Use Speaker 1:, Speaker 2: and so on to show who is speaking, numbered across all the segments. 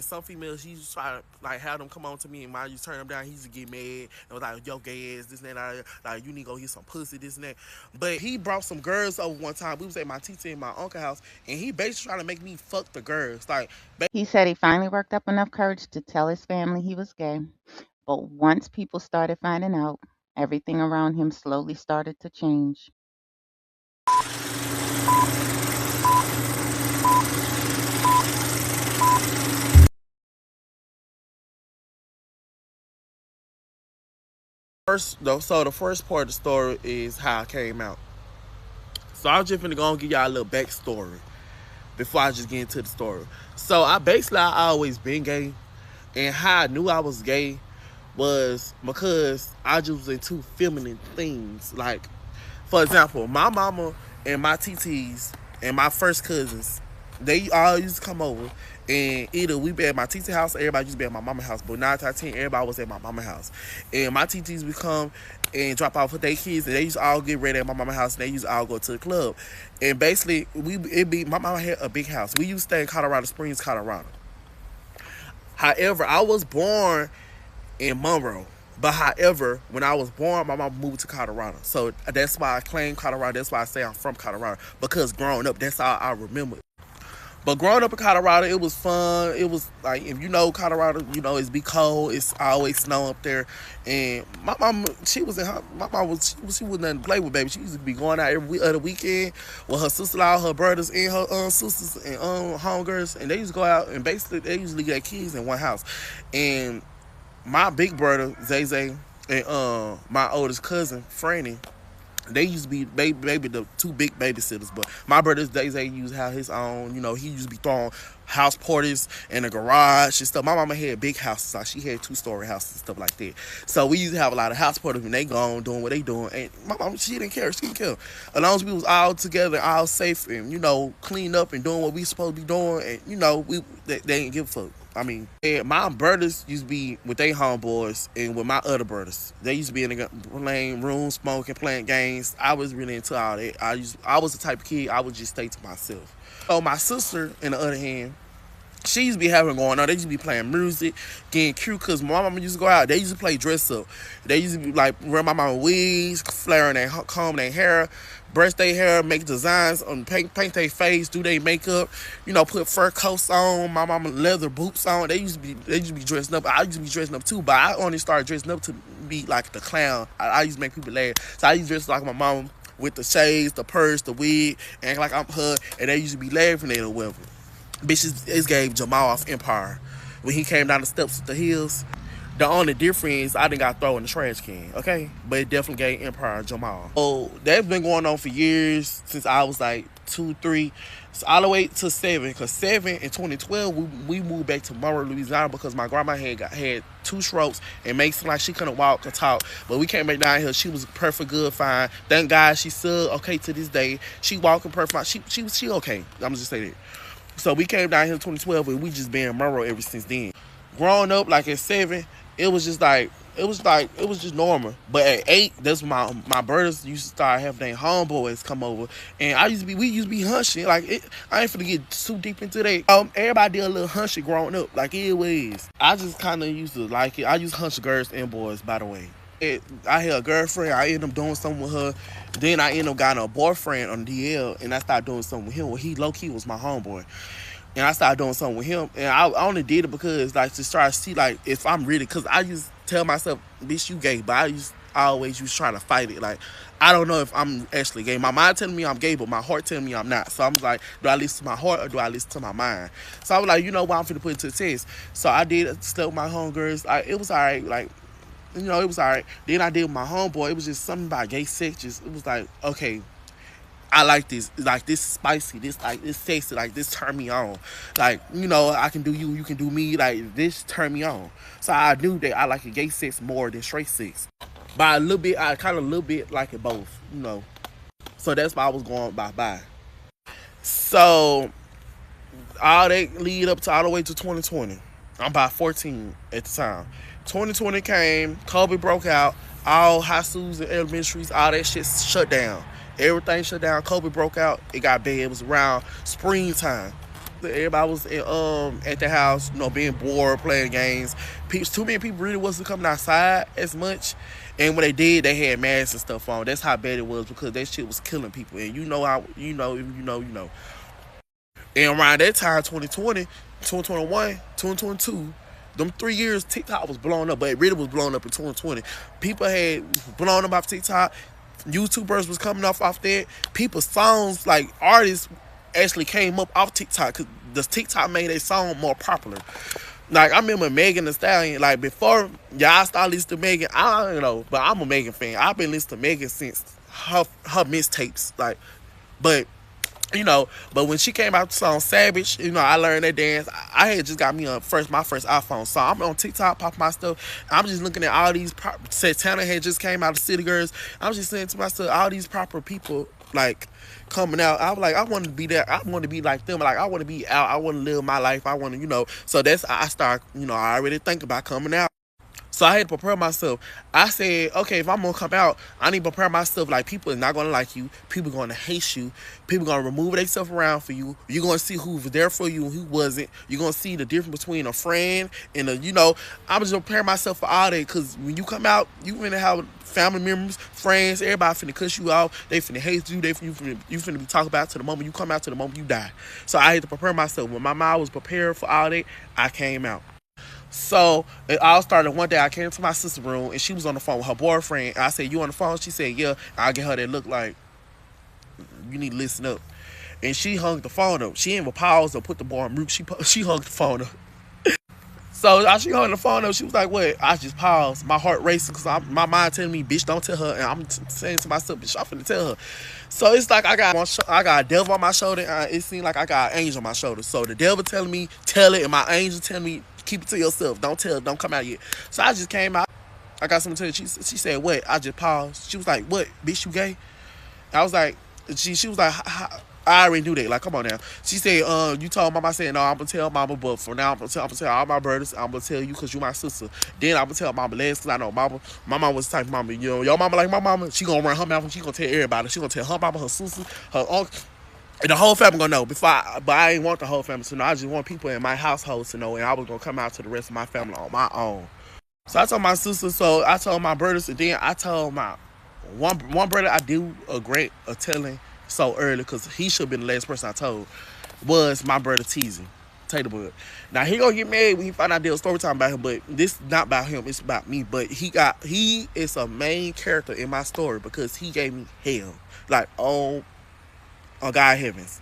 Speaker 1: Some females, she used to try to like have them come on to me, and when I used to turn them down, he used to get mad and was like, "Yo, gay ass, this and that, like you need to go get some pussy, this and that." But he brought some girls over one time. We was at my TT and my uncle house, and he basically trying to make me fuck the girls. Like,
Speaker 2: He said he finally worked up enough courage to tell his family he was gay. But once people started finding out, everything around him slowly started to change.
Speaker 1: first though, so the first part of the story is how I came out. So I'm just gonna go and give y'all a little backstory before I just get into the story. So I always been gay, and how I knew I was gay was because I just was into feminine things. Like, for example, my mama and my TTs and my first cousins, they all used to come over, and either we be at my TT house or everybody used to be at my mama house. But 9 times 10, everybody was at my mama house. And my TTs would come and drop off with their kids, and they used to all get ready at my mama house, and they used to all go to the club. And basically, my mama had a big house. We used to stay in Colorado Springs, Colorado. However, I was born in Monroe. But however, when I was born, my mom moved to Colorado. So that's why I claim Colorado. That's why I say I'm from Colorado. Because growing up, that's all I remember. But growing up in Colorado, it was fun. It was like, if you know Colorado, you know it's be cold. It's always snow up there. And my mom, my mom she wasn't nothing to play with, baby. She used to be going out every other weekend with her sister-in-law, her brothers, and her sisters and homegirls. And they used to go out, and basically they usually get kids in one house. And my big brother, Zay Zay, and my oldest cousin, Franny, they used to be baby the two big babysitters. But my brother Zay Zay used to have his own, you know, he used to be throwing house parties in the garage and stuff. My mama had big houses, like she had 2-story houses and stuff like that. So we used to have a lot of house parties when they gone doing what they doing. And my mama, she didn't care. She didn't care. As long as we was all together, all safe, and, you know, cleaned up and doing what we supposed to be doing, and, you know, they didn't give a fuck. I mean, my brothers used to be with their homeboys and with my other brothers. They used to be in the playing room, smoking, playing games. I was really into all that. I was the type of kid I would just stay to myself. So my sister, on the other hand, she used to be having going on. They used to be playing music, getting cute, because my mama used to go out. They used to play dress up. They used to be like wear my mama wigs, flaring their comb their hair, brush their hair, make designs on paint their face, do their makeup, you know, put fur coats on, my mama leather boots on. They used to be dressing up. I used to be dressing up too, but I only started dressing up to be like the clown. I used to make people laugh. So I used to dress like my mama with the shades, the purse, the wig, and like I'm her, and they used to be laughing at her with me. Bitches is gave Jamal off Empire when he came down the steps of the hills. The only difference I didn't got thrown in the trash can, okay? But it definitely gave Empire Jamal. So that's been going on for years, since I was like 2, 3, so all the way to 7. Because 7 in 2012, we moved back to Monroe, Louisiana, because my grandma had 2 strokes and made it seem like she couldn't walk or talk. But we came back down here. She was perfect, good, fine. Thank God she's still okay to this day. She walking perfect. She okay. I'm just saying that. So we came down here in 2012, and we just been in Monroe ever since then. Growing up, like at 7, it was just like it was just normal. But at 8, that's when my brothers used to start having their homeboys come over, and we used to be hunching. Like I ain't finna get too deep into that. Everybody did a little hunching growing up, like it was. I just kind of used to like it. I used to hunch girls and boys, by the way. I had a girlfriend. I ended up doing something with her. Then I ended up getting a boyfriend on DL, and I started doing something with him. Well, he low key was my homeboy, and I started doing something with him. And I only did it because like to try to see like if I'm really, because I used to tell myself, bitch, you gay, but I always used trying to fight it. Like I don't know if I'm actually gay. My mind telling me I'm gay, but my heart telling me I'm not. So I'm like, do I listen to my heart or do I listen to my mind? So I was like, you know what, I'm finna put it to the test. So I did slept with my homegirls. It was alright. Like, you know, it was alright. Then I did with my homeboy. It was just something about gay sex. It was like, okay, I like this. Like, this spicy. This, like, this sexy. Like, this turn me on. Like, you know, I can do you. You can do me. Like, this turn me on. So I knew that I like gay sex more than straight sex. By a little bit, I kind of a little bit like it both, you know. So that's why I was going by. So all that lead up to all the way to 2020. I'm about 14 at the time. 2020 came, COVID broke out, all high schools and elementaries, all that shit shut down. Everything shut down, COVID broke out, it got bad. It was around springtime. Everybody was at the house, being bored, playing games. Too many people really wasn't coming outside as much. And when they did, they had masks and stuff on. That's how bad it was because that shit was killing people. And you know how you know. And around that time, 2020, 2021, 2022, them 3 years, TikTok was blowing up, but it really was blowing up in 2020. People had blown up off TikTok. YouTubers was coming off that. People's songs, like artists, actually came up off TikTok because the TikTok made a song more popular. Like I remember Megan Thee Stallion. Like before y'all started listening to Megan, I don't know, but I'm a Megan fan. I've been listening to Megan since her mixtapes. Like, but but when she came out with the song Savage, I learned that dance. I had just got me my first iPhone. So I'm on TikTok, popping my stuff. I'm just looking at all these, Santana had just came out of City Girls. I'm just saying to myself, all these proper people, like, coming out. I was like, I want to be there. I want to be like them. Like, I want to be out. I want to live my life. I want to, so that's, I start, I already think about coming out. So I had to prepare myself. I said, okay, if I'm gonna come out, I need to prepare myself. Like people are not gonna like you. People are gonna hate you. People are gonna remove themselves around for you. You're gonna see who was there for you and who wasn't. You're gonna see the difference between a friend and I'm just preparing myself for all that because when you come out, you finna have family members, friends, everybody finna cuss you off. They finna hate you. You finna be talked about to the moment you come out to the moment you die. So I had to prepare myself. When my mind was prepared for all that, I came out. So it all started one day. I came to my sister's room and she was on the phone with her boyfriend. I said, "You on the phone?" She said, "Yeah." I get her that look like, "You need to listen up." And she hung the phone up. She didn't even pause or put the boy on mute. She hung the phone up. So as she hung the phone up, she was like, "What?" I just paused. My heart racing because my mind telling me, "Bitch, don't tell her." And I'm saying to myself, "Bitch, I'm finna tell her." So it's like I got a devil on my shoulder. And it seemed like I got an angel on my shoulder. So the devil telling me, "Tell it," and my angel telling me, "Keep it to yourself. Don't tell. Don't come out yet." So I just came out. I got something to tell you. She said, "What?" I just paused. She was like, "What? Bitch, you gay?" I was like, she was like, I already knew that. Like, come on now. She said, "You told mama." I said, "No, I'm gonna tell mama, but for now, I'm gonna tell all my brothers. I'm gonna tell you because you my sister. Then I'm gonna tell mama last because I know mama. My mama was the type of mama. Your mama like my mama. She gonna run her mouth and she gonna tell everybody. She gonna tell her mama, her sister, her uncle." And the whole family gonna know. But I ain't want the whole family to know. I just want people in my household to know, and I was gonna come out to the rest of my family on my own. So I told my sister. So I told my brothers, and then I told my one brother I do a great telling so early because he should have been the last person I told was my brother Teasy. Tater Bud. Now he gonna get mad when he find out there's story time about him, but this is not about him. It's about me. But he is a main character in my story because he gave me hell. Like on God heavens.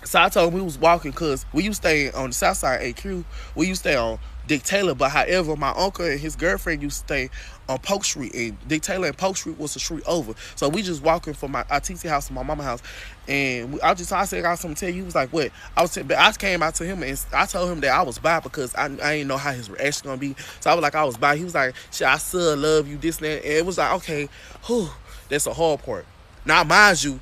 Speaker 1: So I told him we was walking because we used to stay on the south side AQ. We used to stay on Dick Taylor, but however, my uncle and his girlfriend used to stay on Polk Street, and Dick Taylor and Polk Street was the street over. So we just walking from our TC house to my mama house, and I said I got something to tell you. He was like, "What?" I came out to him and I told him that I was bi because I didn't know how his reaction gonna be. So I was like, I was bi. He was like, "Shit, I still love you," this and that, and it was like, okay, whew, that's a hard part. Now mind you,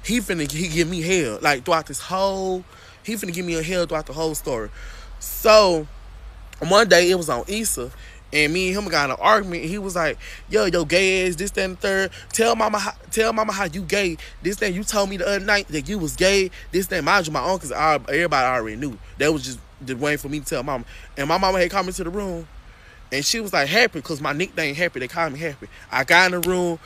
Speaker 1: he give me hell like throughout this whole. He finna give me a hell throughout the whole story. So one day it was on Easter, and me and him got in an argument. And he was like, "Yo, gay ass, this, that, and the third. Tell mama how you gay. This, that. You told me the other night that you was gay. This, that." Mind you, my uncles, everybody already knew. That was just the way for me to tell mama. And my mama had come into the room, and she was like happy because my nickname Happy. They called me Happy. I got in the room.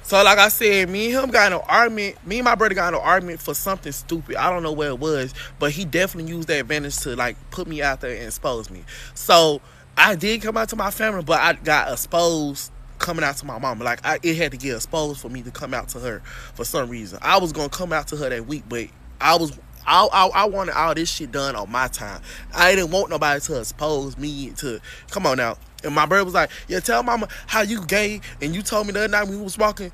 Speaker 1: So like I said, me and him got in an argument. Me and my brother got in an argument for something stupid. I don't know what it was, but he definitely used that advantage to like put me out there and expose me. So I did come out to my family, but I got exposed coming out to my mama. Like it had to get exposed for me to come out to her for some reason. I was gonna come out to her that week, but I wanted all this shit done on my time. I didn't want nobody to expose me to. Come on now. And my brother was like, "Yeah, tell mama how you gay." And you told me the other night when we was walking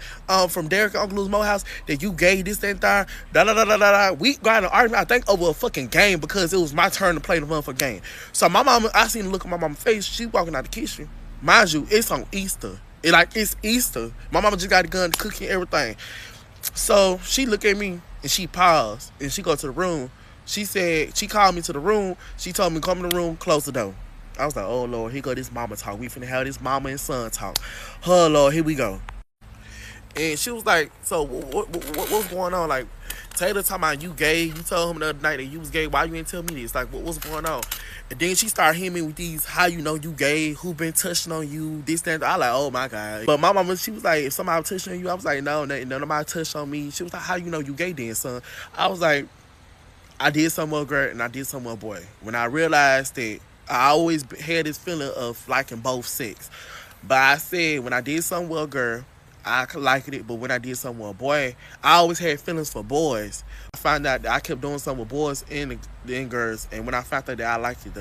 Speaker 1: from Derek and Uncle Lou's Mo house that you gay, this, that, and that. Da da da da da. We got in an argument, I think, over a fucking game because it was my turn to play the motherfucking game. So my mama, I seen the look on my mama's face. She walking out the kitchen. Mind you, it's on Easter. It's Easter. My mama just got the gun, cooking, everything. So she looked at me and she paused and she go to the room. She said, she called me to the room. She told me, "Come in the room, close the door." I was like, "Oh Lord, here go this mama talk. We finna have this mama and son talk. Oh Lord, here we go." And she was like, "So what's going on?" Like, Taylor talking about you gay. You told him the other night that you was gay. Why you ain't tell me this? Like, what's going on? And then she started hitting me with these, how you know you gay? Who been touching on you? This, that. I like, oh my God. But my mama, she was like, if somebody touching on you, I was like, no, none of my touched on me. She was like, how you know you gay then, son? I was like, I did something with a girl and I did something with a boy. When I realized that I always had this feeling of liking both sex. But I said when I did something with a girl, I liked it. But when I did something with a boy, I always had feelings for boys. I found out that I kept doing something with boys and girls. And when I found out that I liked it,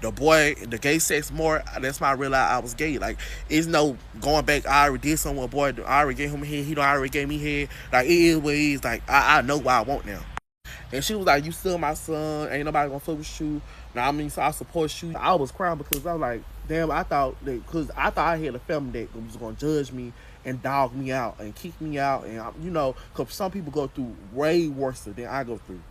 Speaker 1: the boy, the gay sex more, that's when I realized I was gay. Like, it's no going back, I already did something with a boy, I already gave him head, he don't already gave me head. Like, it is what it is. Like, I know what I want now. And she was like, you still my son. Ain't nobody gonna fuck with you. Now, I mean, so I support you. I was crying because I was like, damn, I thought that, because I thought I had a family that was gonna judge me and dog me out and kick me out. And, you know, because some people go through way worse than I go through.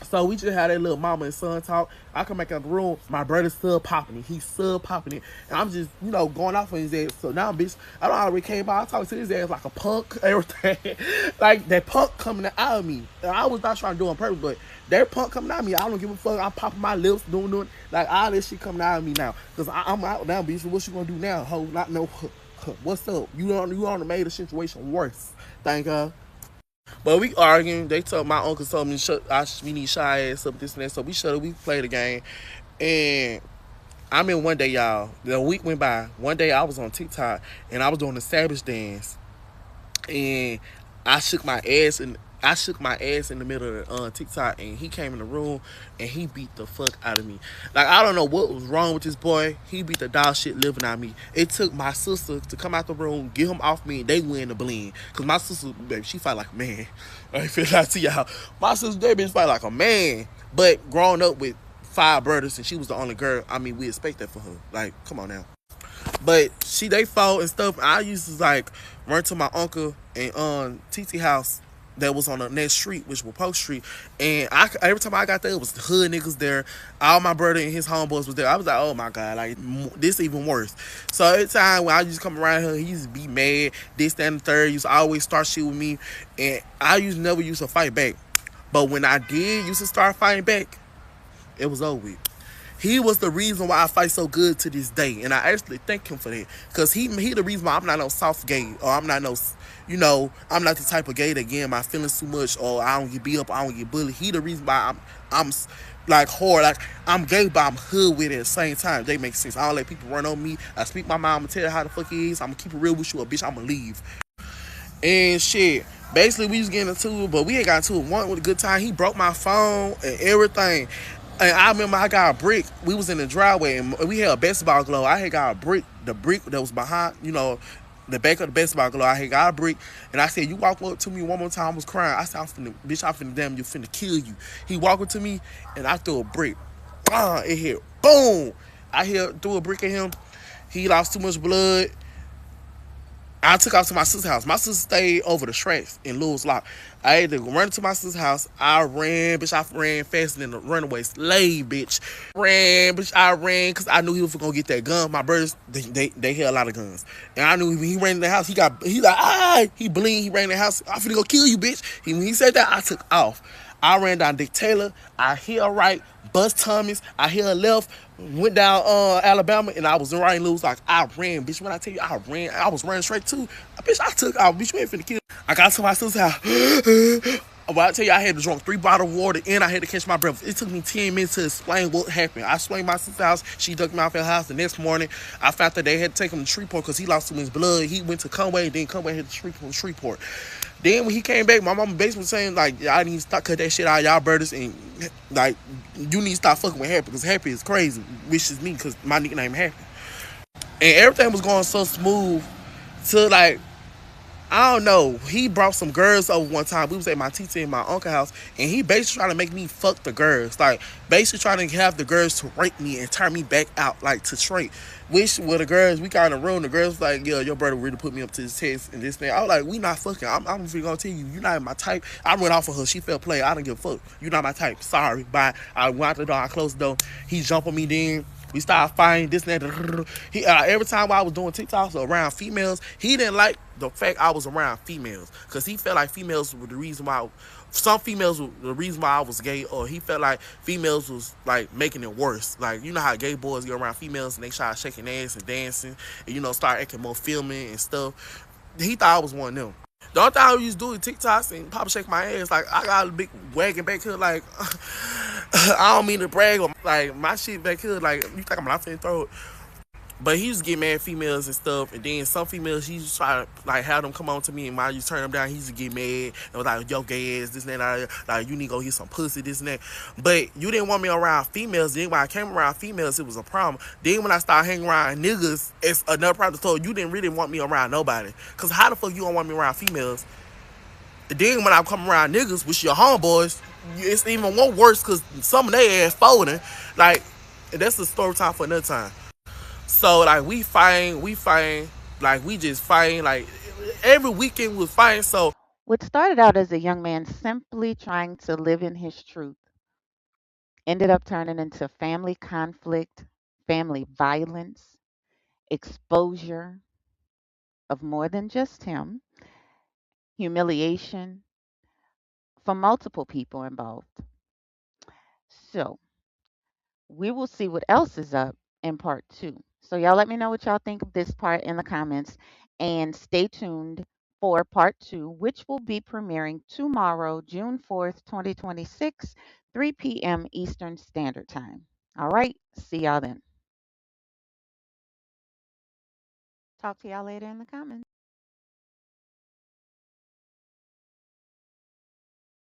Speaker 1: So we just had that little mama and son talk. I come back out the room, my brother's still popping it. He's still popping it. And I'm just, you know, going off on his ass. So now, bitch, I don't already came by. I talked to his ass like a punk, everything. Like that punk coming out of me. And I was not trying to do it on purpose, but that punk coming out of me, I don't give a fuck. I'm popping my lips, doing like all this shit coming out of me now. Because I'm out now, bitch. So what you gonna do now, ho? Not no, what's up? You on made the situation worse. Thank God. But we arguing. They told my uncle told me we need shy ass up this and that. So we shut up. We played the game, and I mean one day, y'all. The week went by. One day I was on TikTok and I was doing the Savage dance, and I shook my ass and I shook my ass in the middle of the TikTok, and he came in the room and he beat the fuck out of me. Like, I don't know what was wrong with this boy. He beat the dog shit living out of me. It took my sister to come out the room, get him off me, and they win the blend. Cause my sister, baby, she fight like a man. I feel like to y'all, my sister, they bitch fight like a man. But growing up with 5 brothers and she was the only girl, I mean, we expect that for her. Like, come on now. But they fought and stuff. I used to like run to my uncle and TT house that was on the next street, which was Post Street. And every time I got there, it was the hood niggas there. All my brother and his homeboys was there. I was like, oh my God, like this even worse. So every time when I used to come around here, he used to be mad, this, that, and the third. He used to always start shit with me. And I never used to fight back. But when I did used to start fighting back, it was over with. He was the reason why I fight so good to this day, and I actually thank him for that. Cause he the reason why I'm not no soft gay, or I'm not no, you know, I'm not the type of gay that get my feelings too much, or I don't get beat up, I don't get bullied. He the reason why I'm like hard, like I'm gay, but I'm hood with it at the same time. They make sense. I don't let people run on me. I speak my mind. I'm gonna tell you how the fuck it is. I'm gonna keep it real with you, or bitch, I'm gonna leave. And shit. Basically, we was getting into it, but we ain't got into it one with a good time. He broke my phone and everything. And I remember I got a brick. We was in the driveway and we had a baseball glove. I had got a brick, the brick that was behind, you know, the back of the baseball glove. I had got a brick, and I said, "You walk up to me one more time." I was crying. I said, I'm finna damn you, finna kill you." He walked up to me, and I threw a brick. It hit, boom. Threw a brick at him. He lost too much blood. I took off to my sister's house. My sister stayed over the tracks in Lewis Lock. I had to run to my sister's house. I ran, bitch. I ran faster than a runaway slave, bitch. I ran because I knew he was gonna get that gun. My brothers, they had a lot of guns, and I knew when he ran in the house, he like, ah, he bleed. He ran in the house. I'm finna go kill you, bitch. When he said that, I took off. I ran down Dick Taylor. I hit her right, bust Thomas. I hit her left, went down Alabama, and I was right and loose. Like, I ran, bitch. When I tell you I ran, I was running straight too. Bitch, I took off. Bitch, you ain't finna kill. I got to my sister's house. But I tell you, I had to drink 3 bottles of water and I had to catch my breath. It took me 10 minutes to explain what happened. I explained my sister's house. She ducked me off her house. The next morning, I found that they had to take him to Shreveport because he lost too much blood. He went to Conway, then Conway had to Shreveport. Then when he came back, my mama basically was saying, like, I need to stop cut that shit out of y'all brothers, and like, you need to stop fucking with Happy because Happy is crazy, which is me because my nickname Happy. And everything was going so smooth to like, I don't know. He brought some girls over one time. We was at my tita in my uncle's house, and he basically trying to make me fuck the girls. Like, basically trying to have the girls to rape me and turn me back out, like, to straight. Which, with the girls, we got in the room, the girls was like, "Yeah, your brother really put me up to this test and this thing." I was like, "We not fucking. I'm gonna tell you, you not my type." I went off of her. She fell play. I don't give a fuck. You not my type. Sorry. Bye. I went out the door. I closed the door. He jumped on me then. We started fighting, this and that. Every time I was doing TikToks around females, he didn't like the fact I was around females because he felt like females were the reason why some females, the reason why I was gay, or he felt like females was like making it worse. Like, you know how gay boys get around females and they start shaking ass and dancing and, start acting more filming and stuff. He thought I was one of them. The only thing I used to do is TikToks and pop shake my ass. Like, I got a big wagon back here. Like, I don't mean to brag, or like my shit back here. Like, you think I'm not finna throw it? But he used to get mad at females and stuff, and then some females he used to try to like have them come on to me, and while you turn them down, he used to get mad and was like, "Yo, gay ass, this and that, like you need to go get some pussy, this and that." But you didn't want me around females. Then when I came around females, it was a problem. Then when I started hanging around niggas, it's another problem. So you didn't really want me around nobody, cause how the fuck you don't want me around females? Then when I come around niggas, which your homeboys, it's even one worse, cause some of their ass folding. Like, that's the story time for another time. So like we fighting, like we just fighting, like every weekend we was fighting. So
Speaker 2: What started out as a young man simply trying to live in his truth ended up turning into family conflict, family violence, exposure of more than just him, humiliation for multiple people involved. So, we will see what else is up in part two. So, y'all let me know what y'all think of this part in the comments and stay tuned for part two, which will be premiering tomorrow, June 4th, 2026, 3 p.m. Eastern Standard Time. All right, see y'all then. Talk to y'all later in the comments.